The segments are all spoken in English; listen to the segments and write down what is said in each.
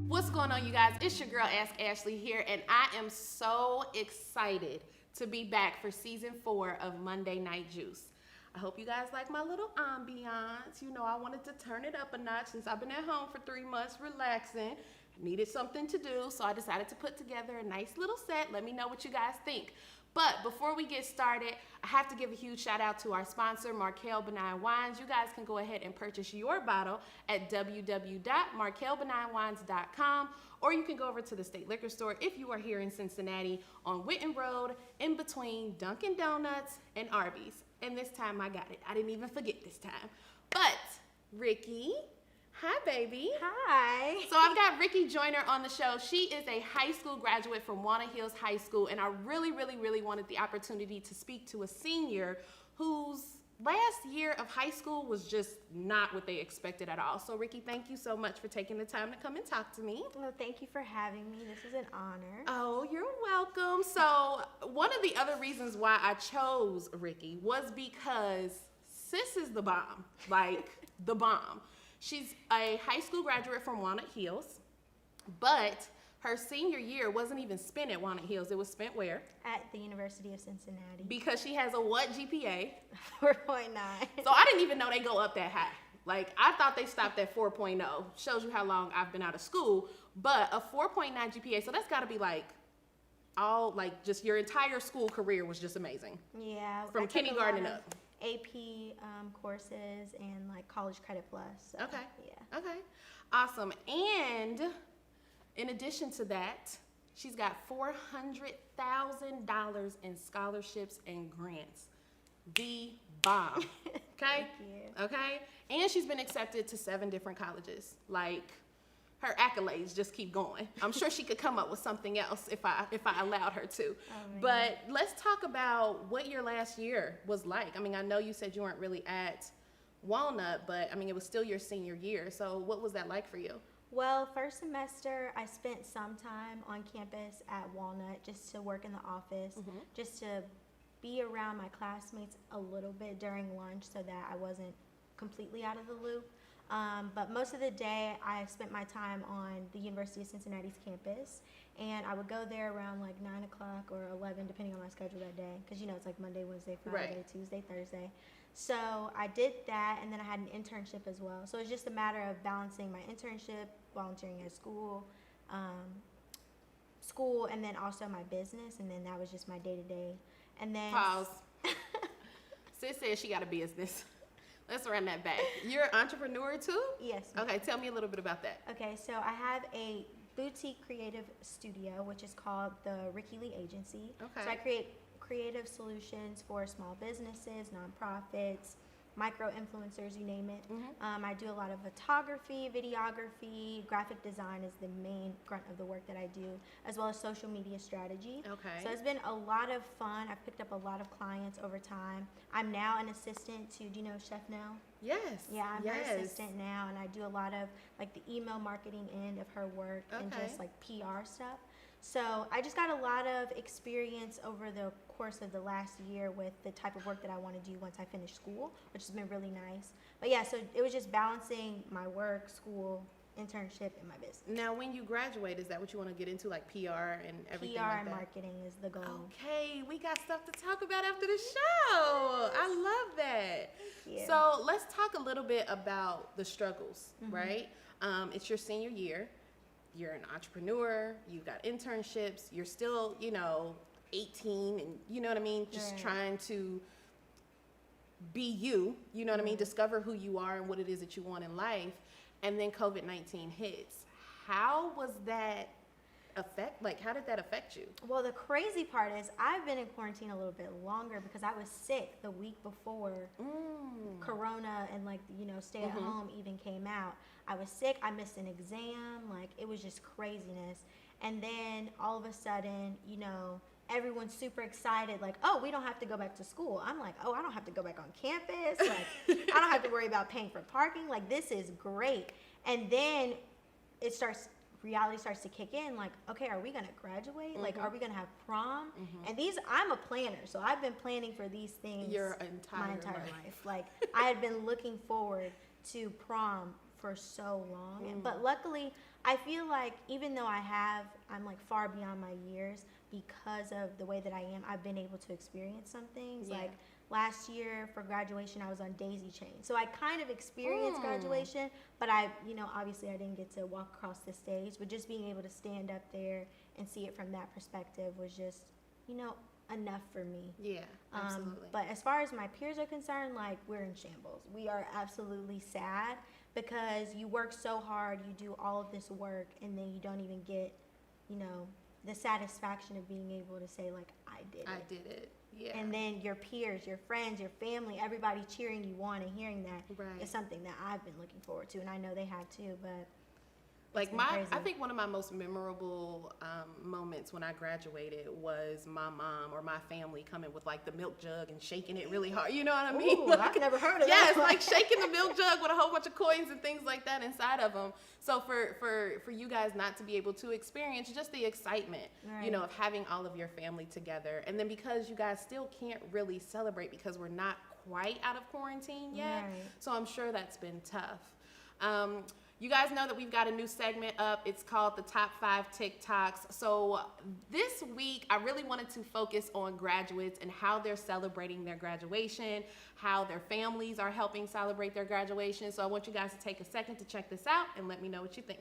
What's going on, you guys? It's your girl, Ask Ashlee here, and I am so excited to be back for season 4 of Monday Night Juice. I hope you guys like my little ambiance. You know, I wanted to turn it up a notch since I've been at home for 3 months relaxing. I needed something to do, so I decided to put together a nice little set. Let me know what you guys think. But before we get started, I have to give a huge shout out to our sponsor, Markel Benign Wines. You guys can go ahead and purchase your bottle at www.markelbenignwines.com, or you can go over to the State Liquor Store if you are here in Cincinnati on Whitten Road, in between Dunkin' Donuts and Arby's. And this time I got it. I didn't even forget this time. But Ricky, hi, baby. Hi. So I've got Ricky Joyner on the show. She is a high school graduate from Walnut Hills High School, and I really wanted the opportunity to speak to a senior whose last year of high school was just not what they expected at all. So Ricky, thank you so much for taking the time to come and talk to me. Well, thank you for having me. This is an honor. Oh, you're welcome. So one of the other reasons why I chose Ricky was because sis is the bomb, like the bomb. She's a high school graduate from Walnut Hills, but her senior year wasn't even spent at Walnut Hills. It was spent where? At the University of Cincinnati. Because she has a what GPA? 4.9. So I didn't even know they go up that high. Like, I thought they stopped at 4.0. Shows you how long I've been out of school. But a 4.9 GPA, so that's got to be like just your entire school career was just amazing. Yeah. From kindergarten up. AP courses and like college credit plus. So, okay. Yeah. Okay. Awesome. And in addition to that, she's got $400,000 in scholarships and grants. The bomb. Okay? Thank you. Okay? And she's been accepted to 7 different colleges. Like, her accolades just keep going. I'm sure she could come up with something else if I allowed her to. Oh, but let's talk about what your last year was like. I mean, I know you said you weren't really at Walnut, but I mean, it was still your senior year. So what was that like for you? Well, first semester, I spent some time on campus at Walnut just to work in the office, just to be around my classmates a little bit during lunch so that I wasn't completely out of the loop. But most of the day, I spent my time on the University of Cincinnati's campus, and I would go there around like 9 o'clock or 11, depending on my schedule that day, because, you know, it's like Monday, Wednesday, Friday, Right. Tuesday, Thursday. So I did that, and then I had an internship as well. So it's just a matter of balancing my internship, volunteering at school, and then also my business, and then that was just my day-to-day. And then Pause. Sis says she got a business. Let's run that back. You're an entrepreneur too? Yes. Okay, tell me a little bit about that. Okay, so I have a boutique creative studio, which is called the Nikki Lee Agency. Okay. So I create creative solutions for small businesses, nonprofits, micro influencers, you name it. I do a lot of photography, videography, graphic design is the main grunt of the work that I do, as well as social media strategy. Okay. So it's been a lot of fun. I've picked up a lot of clients over time. I'm now an assistant to, do you know Chef Nell? Yes. Yeah, I'm yes. her assistant now, and I do a lot of like the email marketing end of her work and Okay. just like PR stuff. So I just got a lot of experience over the course of the last year with the type of work that I want to do once I finish school, which has been really nice. But yeah, so it was just balancing my work, school, internship, and my business. Now, when you graduate, is that what you want to get into, like PR and everything PR like and that? marketing is the goal. Okay, we got stuff to talk about after the show. I love that. Thank you. So let's talk a little bit about the struggles, right? It's your senior year. You're an entrepreneur. You've got internships. You're still, 18, and you know what I mean? Just Right. trying to be you, you know what I mean? Discover who you are and what it is that you want in life. And then COVID-19 hits. How was that how did that affect you? Well, the crazy part is I've been in quarantine a little bit longer because I was sick the week before Corona and stay at home even came out. I was sick. I missed an exam. Like, it was just craziness. And then all of a sudden, everyone's super excited. Like, oh, we don't have to go back to school. I'm like, oh, I don't have to go back on campus. Like, I don't have to worry about paying for parking. Like, this is great. And then reality starts to kick in, like, okay, are we gonna graduate? Like, are we gonna have prom? And I'm a planner, so I've been planning for these things my entire life. Like, I had been looking forward to prom for so long. But luckily, I feel like even though I'm like far beyond my years because of the way that I am, I've been able to experience some things. Yeah. Like last year for graduation, I was on daisy chain. So I kind of experienced graduation, but obviously I didn't get to walk across the stage, but just being able to stand up there and see it from that perspective was just, enough for me. Yeah, absolutely. But as far as my peers are concerned, like, we're in shambles. We are absolutely sad because you work so hard, you do all of this work, and then you don't even get, the satisfaction of being able to say, like, I did it. I did it. Yeah. And then your peers, your friends, your family, everybody cheering you on and hearing that is something that I've been looking forward to, and I know they have too, but like I think one of my most memorable moments when I graduated was my mom or my family coming with like the milk jug and shaking it really hard. You know what I mean? Ooh, like, I've never heard of that. Yes, like shaking the milk jug with a whole bunch of coins and things like that inside of them. So for you guys not to be able to experience just the excitement, of having all of your family together, and then because you guys still can't really celebrate because we're not quite out of quarantine yet. Right. So I'm sure that's been tough. You guys know that we've got a new segment up. It's called the Top 5 TikToks. So this week, I really wanted to focus on graduates and how they're celebrating their graduation, how their families are helping celebrate their graduation. So I want you guys to take a second to check this out and let me know what you think.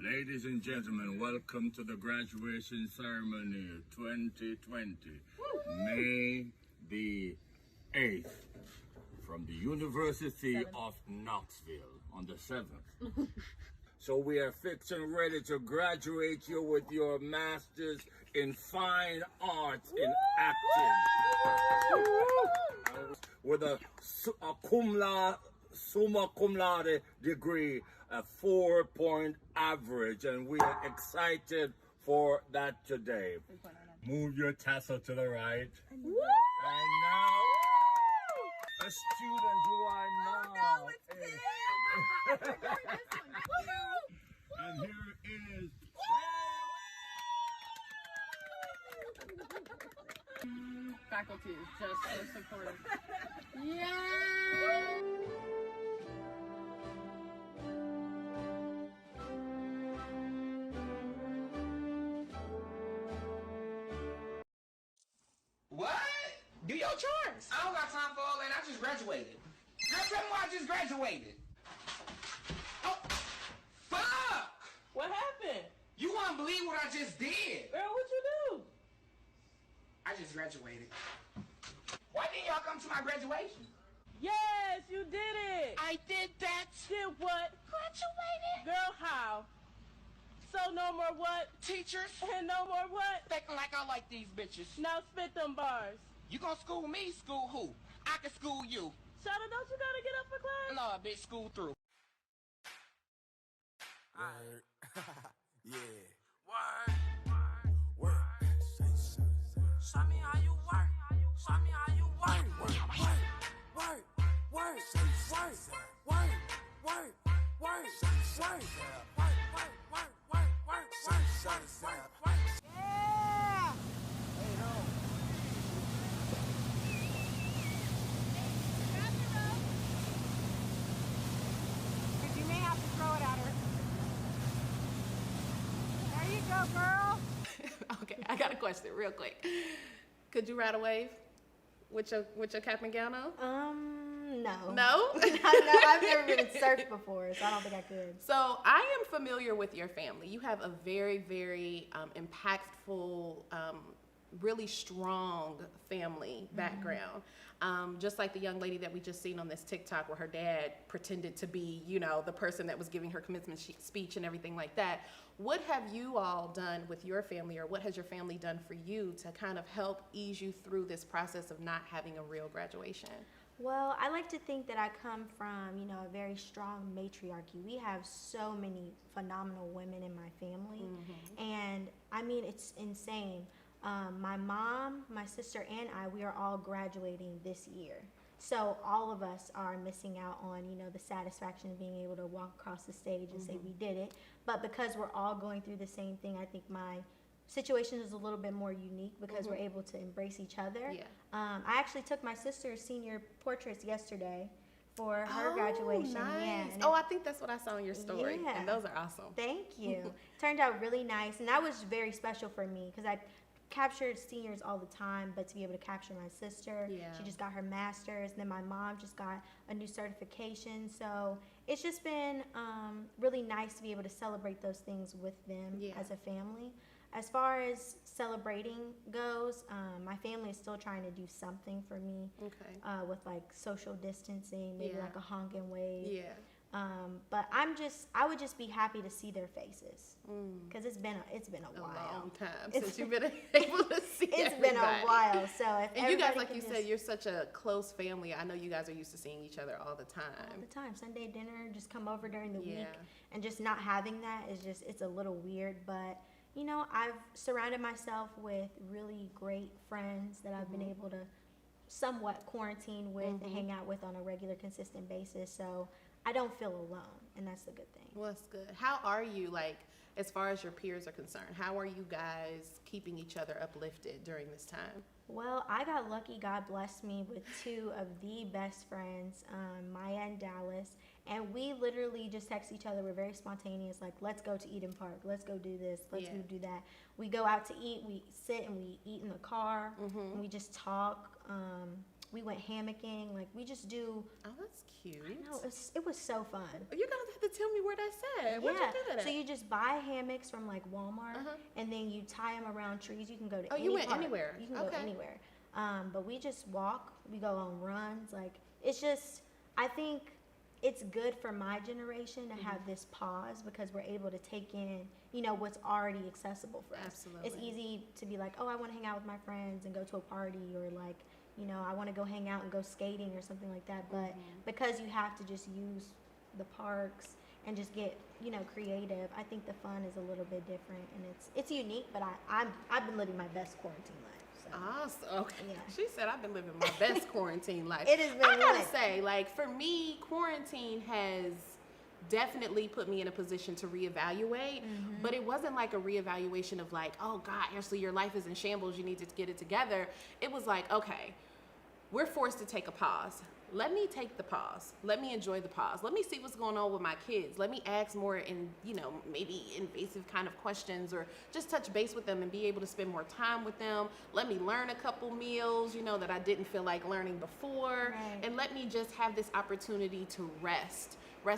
Ladies and gentlemen, welcome to the graduation ceremony 2020. May the 8th, from the University of Knoxville on the 7th. So we are fixed and ready to graduate you with your masters in fine arts in acting. With a summa cum laude degree, a 4-point average, and we are excited for that today. Move your tassel to the right. And now, a student who I know. And here is. Faculty is just so supportive. What? Do your chores. I don't got time for all that. I just graduated. Girl, tell me why I just graduated. Oh, fuck! What happened? You won't believe what I just did. Girl, what you do? I just graduated. Why didn't y'all come to my graduation? Yes, you did it. I did that. Did what? Graduated. Girl, how? So no more what? Teachers And no more what? thinking like I like these bitches. Now spit them bars. You gonna school me? School who? I can school you. Shawty, don't you gotta get up for class? No, bitch, school through. Word. Yeah. Work. Show me how you work. Show me how you work. Work. Work. Work. Work. Work. Work. Yeah. You may have to throw it at her. There you go, girl. Okay, I got a question real quick. Could you ride a wave with your cap and gown on? No. No? No, I've never been surfed before, so I don't think I could. So I am familiar with your family. You have a very, very impactful, really strong family background. Just like the young lady that we just seen on this TikTok where her dad pretended to be, the person that was giving her commencement speech and everything like that. What have you all done with your family, or what has your family done for you to kind of help ease you through this process of not having a real graduation? Well, I like to think that I come from, a very strong matriarchy. We have so many phenomenal women in my family, and I mean, it's insane. My mom, my sister, and we are all graduating this year. So all of us are missing out on, the satisfaction of being able to walk across the stage and say we did it. But because we're all going through the same thing, I think my situation is a little bit more unique because we're able to embrace each other. Yeah. I actually took my sister's senior portraits yesterday for her graduation. Nice. Yeah, and I think that's what I saw in your story. Yeah. And those are awesome. Thank you. Turned out really nice, and that was very special for me because I captured seniors all the time, but to be able to capture my sister, she just got her master's, and then my mom just got a new certification. So it's just been really nice to be able to celebrate those things with them as a family. As far as celebrating goes, my family is still trying to do something for me with like social distancing, maybe like a honk and wave. Yeah. But I would just be happy to see their faces because it's been a while. A long time since you've been able to see It's everybody. been a while. So if and you guys, everybody like can you just- said, you're such a close family. I know you guys are used to seeing each other all the time. all the time, Sunday dinner, just come over during the Yeah. week, and just not having that is just, it's a little weird. But you know, I've surrounded myself with really great friends that I've been able to somewhat quarantine with and hang out with on a regular, consistent basis. So I don't feel alone, and that's the good thing. Well, that's good. How are you, like, as far as your peers are concerned? How are you guys keeping each other uplifted during this time? Well, I got lucky. God blessed me with two of the best friends, Maya and Dallas. And we literally just text each other. We're very spontaneous, like, let's go to Eden Park. Let's go do this. Let's go do that. We go out to eat. We sit and we eat in the car. And we just talk. We went hammocking. Like, we just do. Oh, that's cute. I know. It was so fun. You're going to have to tell me where that's at. Where'd you do that at? So you just buy hammocks from, like, Walmart. And then you tie them around trees. You can go to any you went park. anywhere. You can go anywhere. But we just walk. We go on runs. Like, it's just, I think it's good for my generation to have this pause because we're able to take in, you know, what's already accessible for us. Absolutely. It's easy to be like, oh, I want to hang out with my friends and go to a party, or like, you know, I want to go hang out and go skating or something like that. But because you have to just use the parks and just get, you know, creative, I think the fun is a little bit different, and it's unique. But I've been living my best quarantine life. So. Awesome. Okay. Yeah. She said I've been living my best quarantine life. It has been I gotta lit. say, like, for me, quarantine has definitely put me in a position to reevaluate, but it wasn't like a reevaluation of like, oh God, Ashlee, your life is in shambles, you need to get it together. It was like, okay, we're forced to take a pause. Let me take the pause. Let me enjoy the pause. Let me see what's going on with my kids. Let me ask more maybe invasive kind of questions, or just touch base with them and be able to spend more time with them. Let me learn a couple meals, that I didn't feel like learning before. Right. And let me just have this opportunity to rest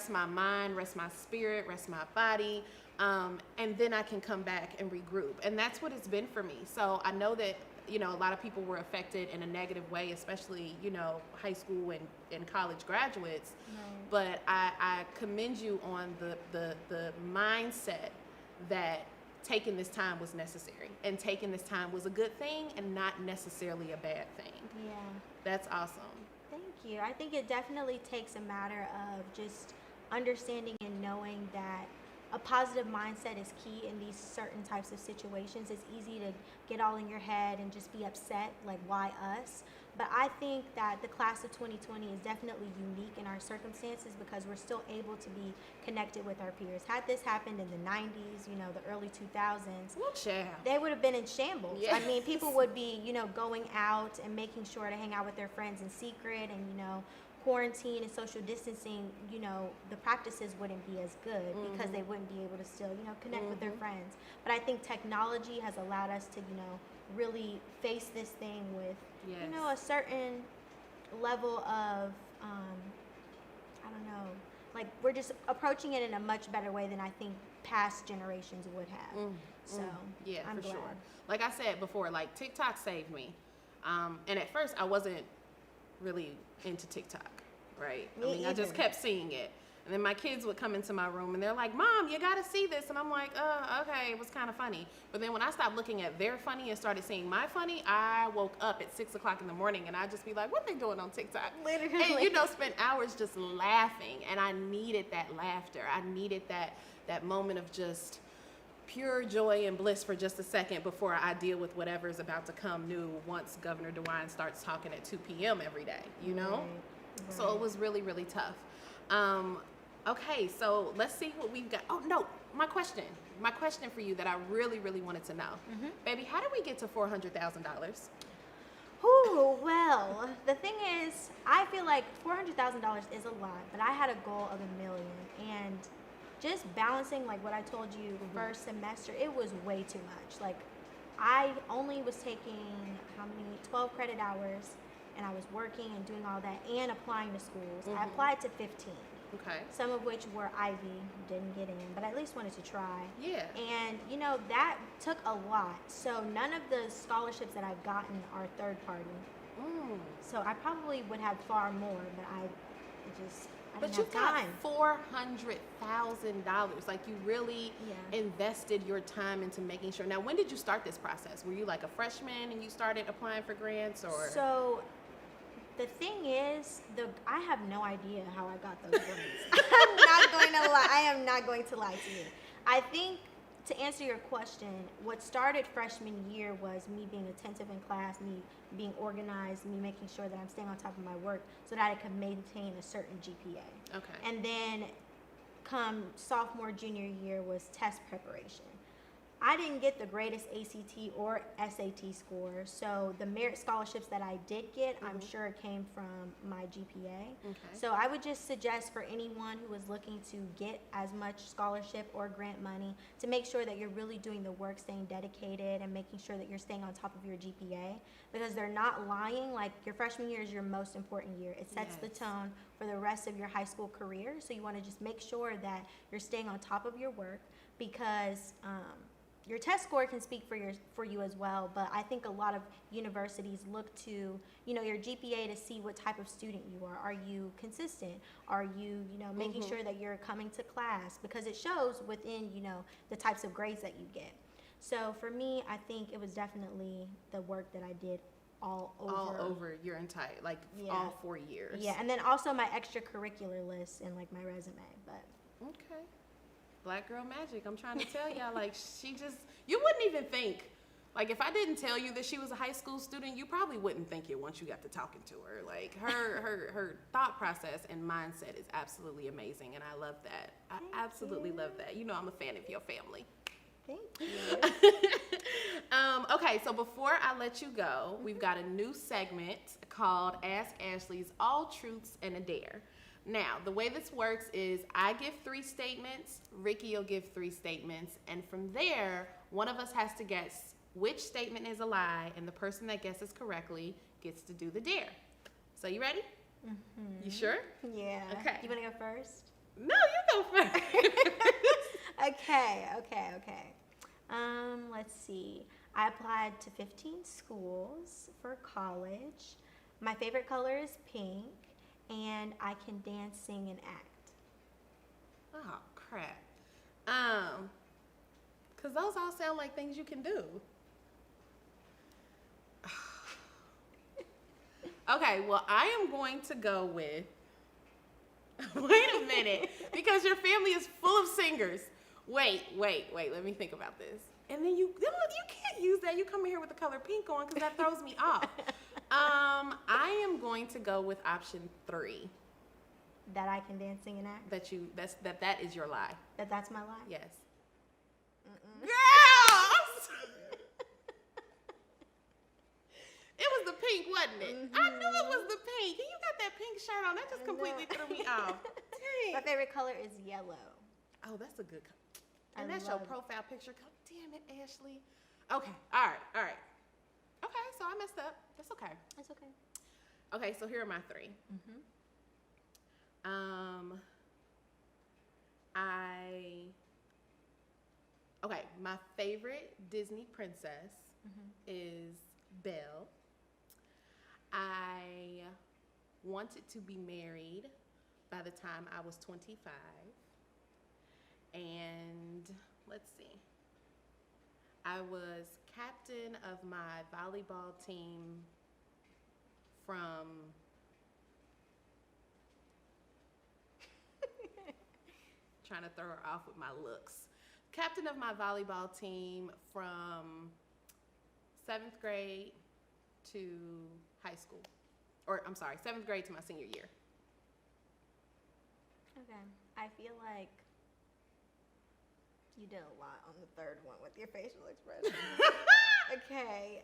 my mind, rest my spirit, rest my body. And then I can come back and regroup. And that's what it's been for me. So I know that, a lot of people were affected in a negative way, especially, high school and college graduates. Right. But I commend you on the mindset that taking this time was necessary, and taking this time was a good thing and not necessarily a bad thing. Yeah. That's awesome. Thank you. I think it definitely takes a matter of just understanding and knowing that a positive mindset is key in these certain types of situations. It's easy to get all in your head and just be upset, like, why us? But I think that the class of 2020 is definitely unique in our circumstances because we're still able to be connected with our peers. Had this happened in the 90s, the early 2000s, Well, child. they would have been in shambles. Yes. I mean, people would be, going out and making sure to hang out with their friends in secret, and, quarantine and social distancing, the practices wouldn't be as good because they wouldn't be able to still, connect with their friends. But I think technology has allowed us to, really face this thing with, a certain level of, I don't know, like, we're just approaching it in a much better way than I think past generations would have. So Yeah, I'm for glad. sure. Like I said before, like, TikTok saved me. And at first I wasn't really into TikTok, right? Me I just either. kept seeing it. And then my kids would come into my room and they're like, Mom, you gotta see this. And I'm like, okay, it was kind of funny. But then when I stopped looking at their funny and started seeing my funny, I woke up at 6 o'clock in the morning and I'd just be like, what they doing on TikTok? Literally. And, spent hours just laughing. And I needed that laughter. I needed that moment of just pure joy and bliss for just a second before I deal with whatever is about to come new once Governor DeWine starts talking at 2 p.m. every day, Right. So it was really, really tough. Okay, so let's see what we've got. Oh, no, my question for you that I really, really wanted to know, baby, how did we get to $400,000? Ooh, well, the thing is, I feel like $400,000 is a lot, but I had a goal of $1 million, and just balancing like what I told you first semester, it was way too much. Like, I only was taking 12 credit hours, and I was working and doing all that and applying to schools. I applied to 15. Okay. Some of which were Ivy, didn't get in, but I at least wanted to try. Yeah. And, you know, that took a lot. So none of the scholarships that I've gotten are third party. So I probably would have far more, but I But didn't you have time. got $400,000. Like, you really Yeah. invested your time into making sure. Now, when did you start this process? Were you like a freshman and you started applying for grants, or? So the thing is, I have no idea how I got those grades. I'm not going to lie. I am not going to lie to you. I think, to answer your question, what started freshman year was me being attentive in class, me being organized, me making sure that I'm staying on top of my work so that I could maintain a certain GPA. Okay. And then come sophomore, junior year was test preparation. I didn't get the greatest ACT or SAT score, so the merit scholarships that I did get, I'm sure it came from my GPA. Okay. So I would just suggest for anyone who is looking to get as much scholarship or grant money to make sure that you're really doing the work, staying dedicated, and making sure that you're staying on top of your GPA, because they're not lying. Like, your freshman year is your most important year. It sets the tone for the rest of your high school career, so you want to just make sure that you're staying on top of your work, because your test score can speak for you as well, but I think a lot of universities look to, you know, your GPA to see what type of student you are. Are you consistent? Are you, you know, making sure that you're coming to class? Because it shows within, you know, the types of grades that you get. So for me, I think it was definitely the work that I did all over your entire, like, Yeah. all 4 years. Yeah, and then also my extracurricular list and like my resume, but. Okay. Black girl magic. I'm trying to tell y'all, like, you wouldn't even think, like, if I didn't tell you that she was a high school student, you probably wouldn't think it once you got to talking to her. Like, her thought process and mindset is absolutely amazing, and I love that. I absolutely love that. You know, I'm a fan of your family. Thank you. Okay, so before I let you go, we've got a new segment called Ask Ashlee's All Truths and a Dare. Now, the way this works is I give 3 statements, Ricky will give 3 statements, and from there, one of us has to guess which statement is a lie, and the person that guesses correctly gets to do the dare. So, you ready? You sure? Yeah. Okay. You want to go first? No, you go first. Okay. Let's see. I applied to 15 schools for college. My favorite color is pink, and I can dance, sing, and act. Oh, crap. Because those all sound like things you can do. Okay, well, I am going to go with, wait a minute, because your family is full of singers. Wait, let me think about this. And then you can't use that. You come in here with the color pink on, because that throws me off. I am going to go with option 3. That I can dance, sing, and act? That is your lie. That's my lie? Yes. Girls! It was the pink, wasn't it? I knew it was the pink. And you got that pink shirt on. That just completely threw me off. Dang. My favorite color is yellow. Oh, that's a good color. And I that's your love it. profile picture. Damn it, Ashlee. Okay, all right. Okay, so I messed up. That's okay. That's okay. Okay, so here are my 3. My favorite Disney princess is Belle. I wanted to be married by the time I was 25. And let's see. I was captain of my volleyball team from trying to throw her off with my looks. Captain of my volleyball team from 7th grade to high school. Or, I'm sorry, 7th grade to my senior year. Okay. I feel like You did a lot on the third one with your facial expression. Okay.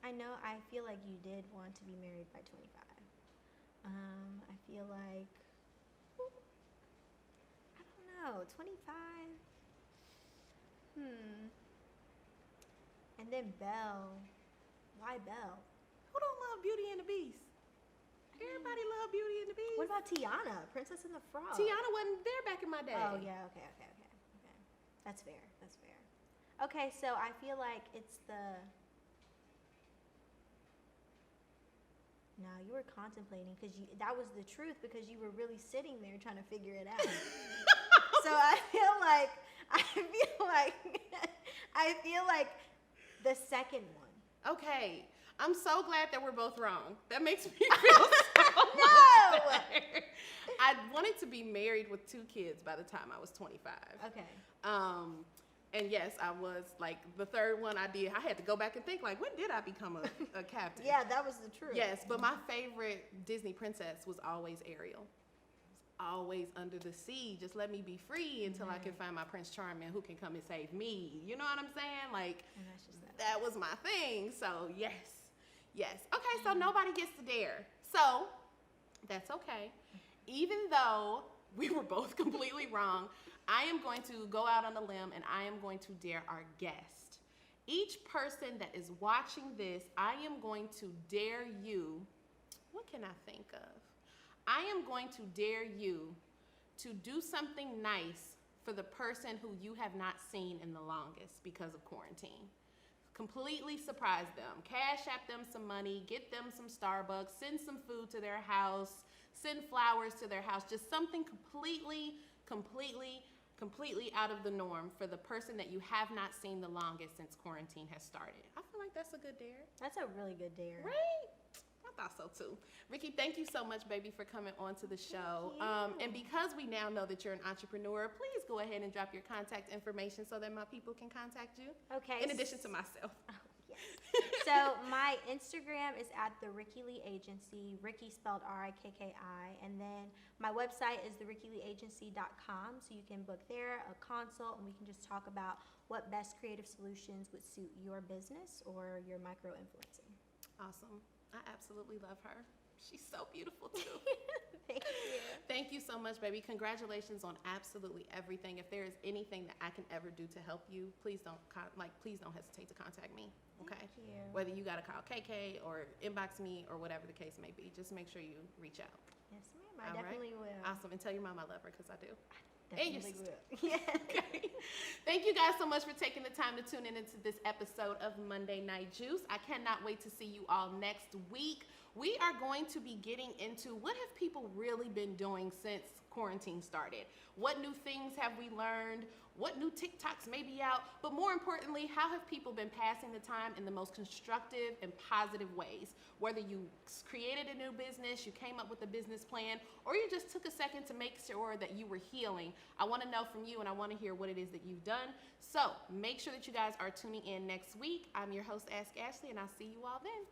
I know. I feel like you did want to be married by 25. I feel like. I don't know. 25. And then Belle. Why Belle? Who don't love Beauty and the Beast? Everybody love Beauty and the Beast. What about Tiana, Princess and the Frog? Tiana wasn't there back in my day. Oh yeah. Okay. That's fair. Okay, so I feel like it's the. No, you were contemplating because that was the truth because you were really sitting there trying to figure it out. So I feel like the second one. Okay, I'm so glad that we're both wrong. That makes me feel so No! much better. I wanted to be married with 2 kids by the time I was 25. Okay. And yes, I was like the third one I did. I had to go back and think like, when did I become a captain? Yeah, that was the truth. Yes, but my favorite Disney princess was always Ariel. Always under the sea. Just let me be free until I can find my Prince Charming who can come and save me. You know what I'm saying? Like, And that's just that was my thing. So yes. Okay, so nobody gets to dare. So that's okay. Even though we were both completely wrong, I am going to go out on a limb and I am going to dare our guest. Each person that is watching this, I am going to dare you. What can I think of? I am going to dare you to do something nice for the person who you have not seen in the longest because of quarantine. Completely surprise them. Cash app them some money, get them some Starbucks, send some food to their house, send flowers to their house, just something completely out of the norm for the person that you have not seen the longest since quarantine has started. I feel like that's a good dare. That's a really good dare. Right? I thought so too. Ricky, thank you so much, baby, for coming on to the show. And because we now know that you're an entrepreneur, please go ahead and drop your contact information so that my people can contact you. Okay. In addition to myself. Yes. So my Instagram is at the Ricky Lee Agency, Ricky spelled Rikki, and then my website is therickyleeagency.com, so you can book there, a consult, and we can just talk about what best creative solutions would suit your business or your micro-influencing. Awesome. I absolutely love her. She's so beautiful too. Thank you. Thank you so much, baby. Congratulations on absolutely everything. If there is anything that I can ever do to help you, please don't hesitate to contact me. Okay. Thank you. Whether you gotta call KK or inbox me or whatever the case may be, just make sure you reach out. Yes, ma'am. I All definitely right? will. Awesome. And tell your mom I love her because I do. And your Definitely sister. will. Yeah. Okay. Thank you guys so much for taking the time to tune in into this episode of Monday Night Juice. I cannot wait to see you all next week. We are going to be getting into what have people really been doing since quarantine started? What new things have we learned? What new TikToks may be out? But more importantly, how have people been passing the time in the most constructive and positive ways? Whether you created a new business, you came up with a business plan, or you just took a second to make sure that you were healing. I want to know from you and I want to hear what it is that you've done. So make sure that you guys are tuning in next week. I'm your host, Ask Ashlee, and I'll see you all then.